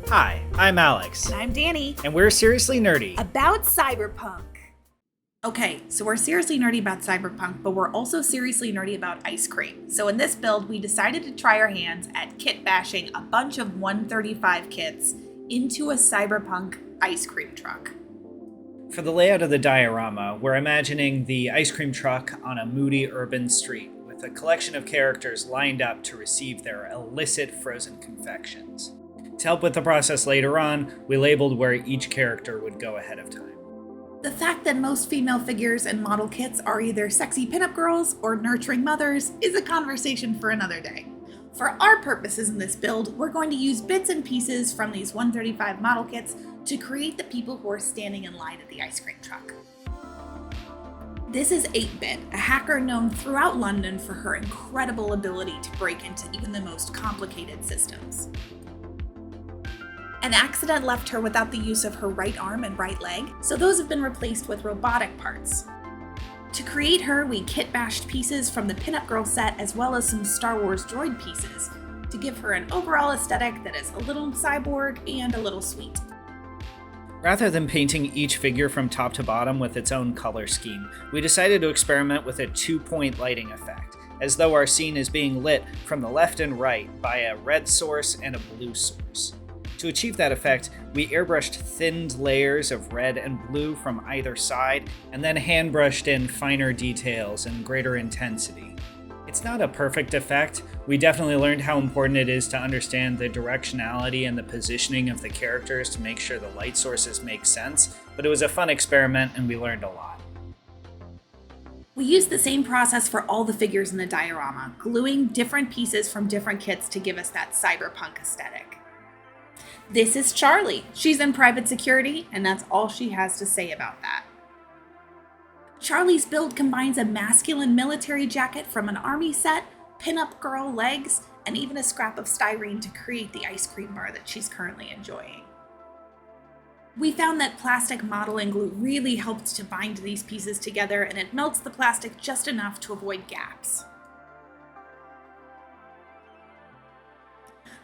Hi, I'm Alex. And I'm Dani. And we're Seriously Nerdy. About Cyberpunk. Okay, so we're seriously nerdy about Cyberpunk, but we're also seriously nerdy about ice cream. So in this build, we decided to try our hands at kitbashing a bunch of 135 kits into a Cyberpunk ice cream truck. For the layout of the diorama, we're imagining the ice cream truck on a moody urban street with a collection of characters lined up to receive their illicit frozen confections. To help with the process later on, we labeled where each character would go ahead of time. The fact that most female figures and model kits are either sexy pinup girls or nurturing mothers is a conversation for another day. For our purposes in this build, we're going to use bits and pieces from these 135 model kits to create the people who are standing in line at the ice cream truck. This is 8-Bit, a hacker known throughout London for her incredible ability to break into even the most complicated systems. An accident left her without the use of her right arm and right leg, so those have been replaced with robotic parts. To create her, we kit-bashed pieces from the Pinup Girl set as well as some Star Wars droid pieces to give her an overall aesthetic that is a little cyborg and a little sweet. Rather than painting each figure from top to bottom with its own color scheme, we decided to experiment with a 2-point lighting effect, as though our scene is being lit from the left and right by a red source and a blue source. To achieve that effect, we airbrushed thinned layers of red and blue from either side, and then hand-brushed in finer details and greater intensity. It's not a perfect effect. We definitely learned how important it is to understand the directionality and the positioning of the characters to make sure the light sources make sense, but it was a fun experiment and we learned a lot. We used the same process for all the figures in the diorama, gluing different pieces from different kits to give us that cyberpunk aesthetic. This is Charlie. She's in private security, and that's all she has to say about that. Charlie's build combines a masculine military jacket from an army set, pinup girl legs, and even a scrap of styrene to create the ice cream bar that she's currently enjoying. We found that plastic modeling glue really helps to bind these pieces together, and it melts the plastic just enough to avoid gaps.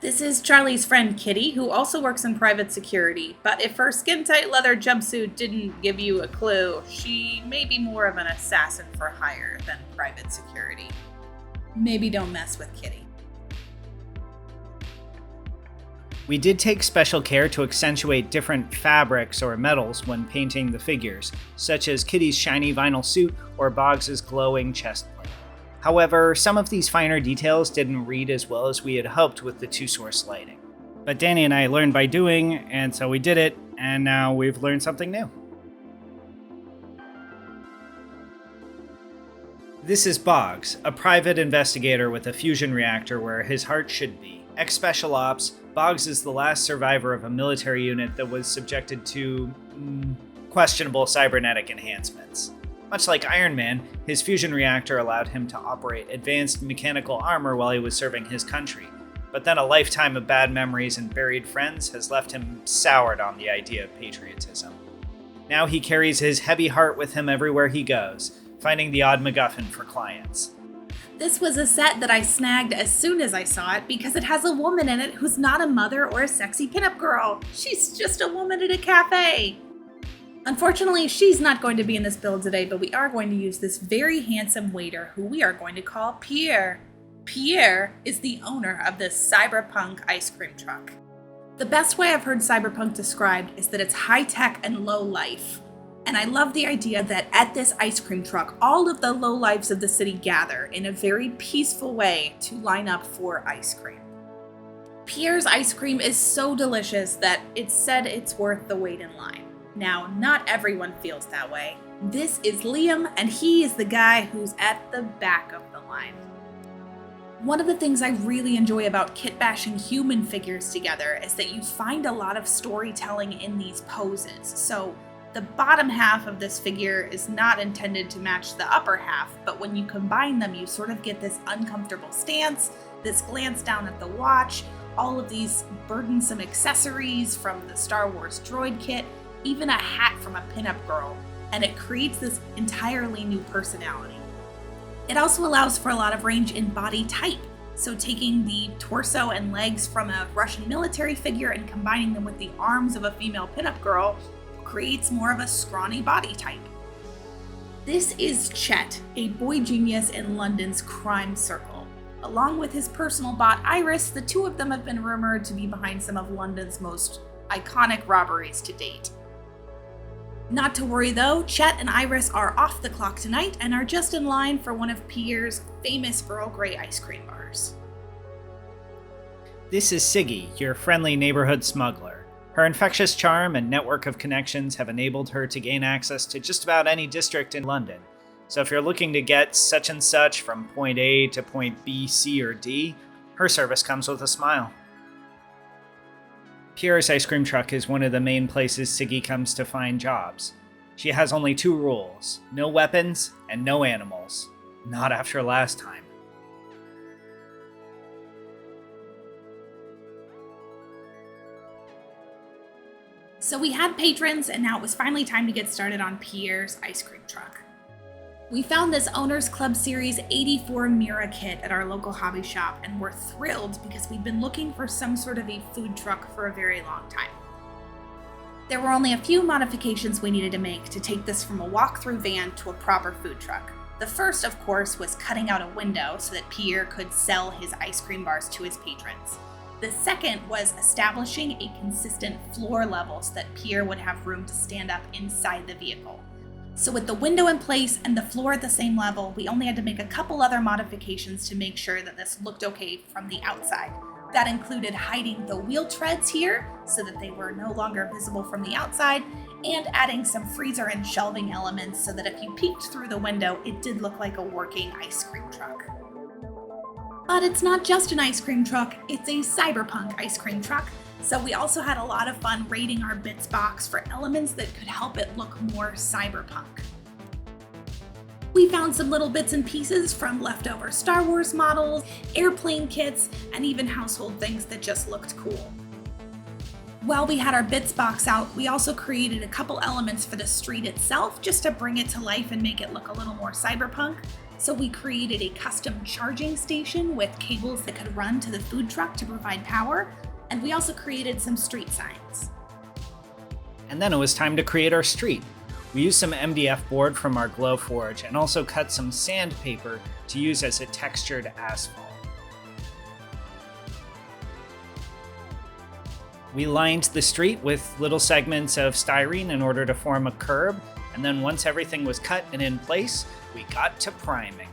This is Charlie's friend Kitty, who also works in private security, but if her skin-tight leather jumpsuit didn't give you a clue, she may be more of an assassin for hire than private security. Maybe don't mess with Kitty. We did take special care to accentuate different fabrics or metals when painting the figures, such as Kitty's shiny vinyl suit or Boggs' glowing chest plate. However, some of these finer details didn't read as well as we had hoped with the two-source lighting. But Dani and I learned by doing, and so we did it, and now we've learned something new. This is Boggs, a private investigator with a fusion reactor where his heart should be. Ex-Special Ops, Boggs is the last survivor of a military unit that was subjected to questionable cybernetic enhancements. Much like Iron Man, his fusion reactor allowed him to operate advanced mechanical armor while he was serving his country, but then a lifetime of bad memories and buried friends has left him soured on the idea of patriotism. Now he carries his heavy heart with him everywhere he goes, finding the odd MacGuffin for clients. This was a set that I snagged as soon as I saw it because it has a woman in it who's not a mother or a sexy pinup girl. She's just a woman at a cafe. Unfortunately, she's not going to be in this build today, but we are going to use this very handsome waiter who we are going to call Pierre. Pierre is the owner of this Cyberpunk ice cream truck. The best way I've heard Cyberpunk described is that it's high-tech and low-life. And I love the idea that at this ice cream truck, all of the lowlifes of the city gather in a very peaceful way to line up for ice cream. Pierre's ice cream is so delicious that it's said it's worth the wait in line. Now, not everyone feels that way. This is Liam, and he is the guy who's at the back of the line. One of the things I really enjoy about kitbashing human figures together is that you find a lot of storytelling in these poses. So the bottom half of this figure is not intended to match the upper half, but when you combine them, you sort of get this uncomfortable stance, this glance down at the watch, all of these burdensome accessories from the Star Wars droid kit, even a hat from a pinup girl, and it creates this entirely new personality. It also allows for a lot of range in body type. So taking the torso and legs from a Russian military figure and combining them with the arms of a female pinup girl creates more of a scrawny body type. This is Chet, a boy genius in London's crime circle. Along with his personal bot Iris, the two of them have been rumored to be behind some of London's most iconic robberies to date. Not to worry though, Chet and Iris are off the clock tonight and are just in line for one of Pierre's famous Earl Grey ice cream bars. This is Siggy, your friendly neighborhood smuggler. Her infectious charm and network of connections have enabled her to gain access to just about any district in London. So if you're looking to get such and such from point A to point B, C, or D, her service comes with a smile. Pierre's ice cream truck is one of the main places Siggy comes to find jobs. She has only 2 rules: no weapons and no animals. Not after last time. So we had patrons, and now it was finally time to get started on Pierre's ice cream truck. We found this Owners Club Series 84 Mira kit at our local hobby shop, and we're thrilled because we've been looking for some sort of a food truck for a very long time. There were only a few modifications we needed to make to take this from a walk-through van to a proper food truck. The first, of course, was cutting out a window so that Pierre could sell his ice cream bars to his patrons. The second was establishing a consistent floor level so that Pierre would have room to stand up inside the vehicle. So with the window in place and the floor at the same level, we only had to make a couple other modifications to make sure that this looked okay from the outside. That included hiding the wheel treads here so that they were no longer visible from the outside, and adding some freezer and shelving elements so that if you peeked through the window, it did look like a working ice cream truck. But it's not just an ice cream truck, it's a cyberpunk ice cream truck. So we also had a lot of fun raiding our bits box for elements that could help it look more cyberpunk. We found some little bits and pieces from leftover Star Wars models, airplane kits, and even household things that just looked cool. While we had our bits box out, we also created a couple elements for the street itself just to bring it to life and make it look a little more cyberpunk. So we created a custom charging station with cables that could run to the food truck to provide power, and we also created some street signs. And then it was time to create our street. We used some MDF board from our Glowforge and also cut some sandpaper to use as a textured asphalt. We lined the street with little segments of styrene in order to form a curb, and then once everything was cut and in place, we got to priming.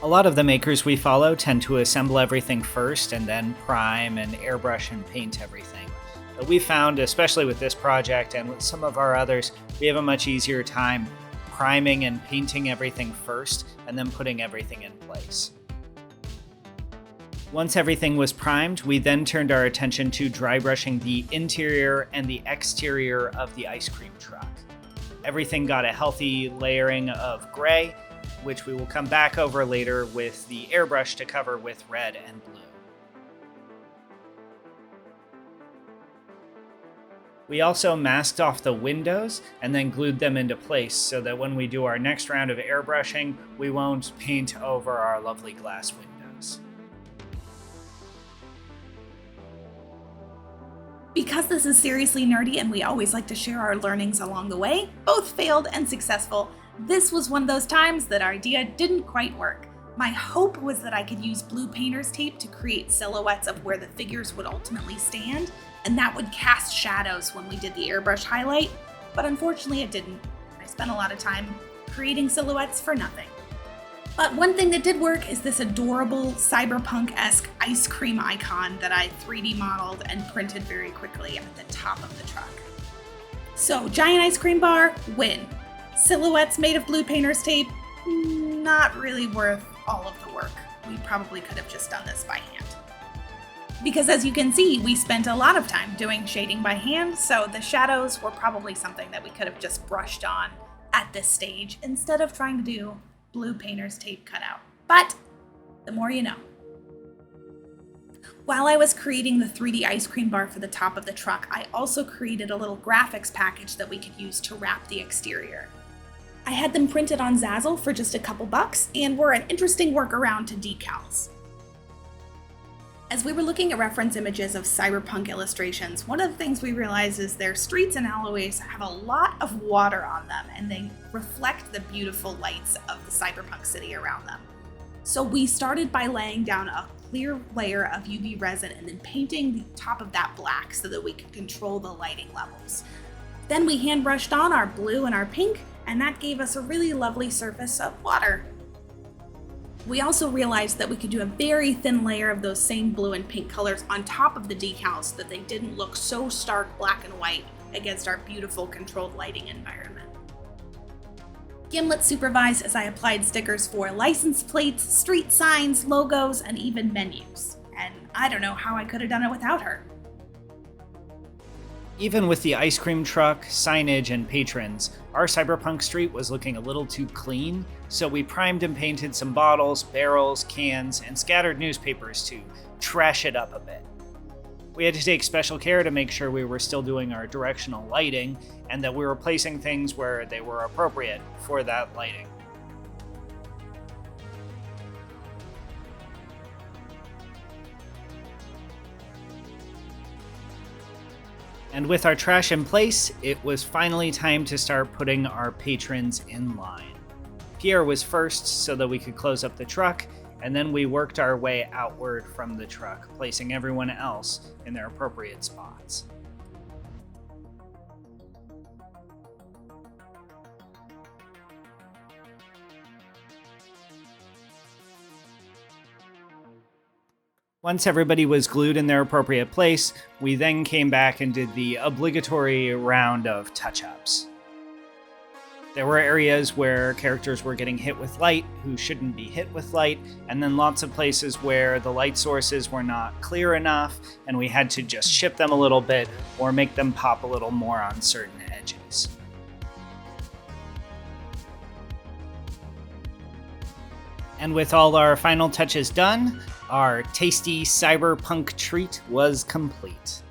A lot of the makers we follow tend to assemble everything first and then prime and airbrush and paint everything. But we found, especially with this project and with some of our others, we have a much easier time priming and painting everything first and then putting everything in place. Once everything was primed, we then turned our attention to dry brushing the interior and the exterior of the ice cream truck. Everything got a healthy layering of gray, which we will come back over later with the airbrush to cover with red and blue. We also masked off the windows and then glued them into place so that when we do our next round of airbrushing, we won't paint over our lovely glass windows. Because this is seriously nerdy and we always like to share our learnings along the way, both failed and successful, this was one of those times that our idea didn't quite work. My hope was that I could use blue painter's tape to create silhouettes of where the figures would ultimately stand, and that would cast shadows when we did the airbrush highlight, but unfortunately it didn't. I spent a lot of time creating silhouettes for nothing. But one thing that did work is this adorable cyberpunk-esque ice cream icon that I 3D modeled and printed very quickly at the top of the truck. So, giant ice cream bar, win. Silhouettes made of blue painter's tape, not really worth all of the work. We probably could have just done this by hand. Because as you can see, we spent a lot of time doing shading by hand, so the shadows were probably something that we could have just brushed on at this stage instead of trying to do blue painter's tape cutout. But the more you know. While I was creating the 3D ice cream bar for the top of the truck, I also created a little graphics package that we could use to wrap the exterior. I had them printed on Zazzle for just a couple bucks and were an interesting workaround to decals. As we were looking at reference images of cyberpunk illustrations, one of the things we realized is their streets and alleyways have a lot of water on them, and they reflect the beautiful lights of the cyberpunk city around them. So we started by laying down a clear layer of UV resin and then painting the top of that black so that we could control the lighting levels. Then we hand brushed on our blue and our pink, and that gave us a really lovely surface of water. We also realized that we could do a very thin layer of those same blue and pink colors on top of the decals so that they didn't look so stark black and white against our beautiful controlled lighting environment. Gimlet supervised as I applied stickers for license plates, street signs, logos, and even menus. And I don't know how I could have done it without her. Even with the ice cream truck, signage, and patrons, our Cyberpunk Street was looking a little too clean, so we primed and painted some bottles, barrels, cans, and scattered newspapers to trash it up a bit. We had to take special care to make sure we were still doing our directional lighting, and that we were placing things where they were appropriate for that lighting. And with our trash in place, it was finally time to start putting our patrons in line. Pierre was first so that we could close up the truck, and then we worked our way outward from the truck, placing everyone else in their appropriate spots. Once everybody was glued in their appropriate place, we then came back and did the obligatory round of touch-ups. There were areas where characters were getting hit with light who shouldn't be hit with light, and then lots of places where the light sources were not clear enough, and we had to just ship them a little bit or make them pop a little more on certain edges. And with all our final touches done, our tasty cyberpunk treat was complete.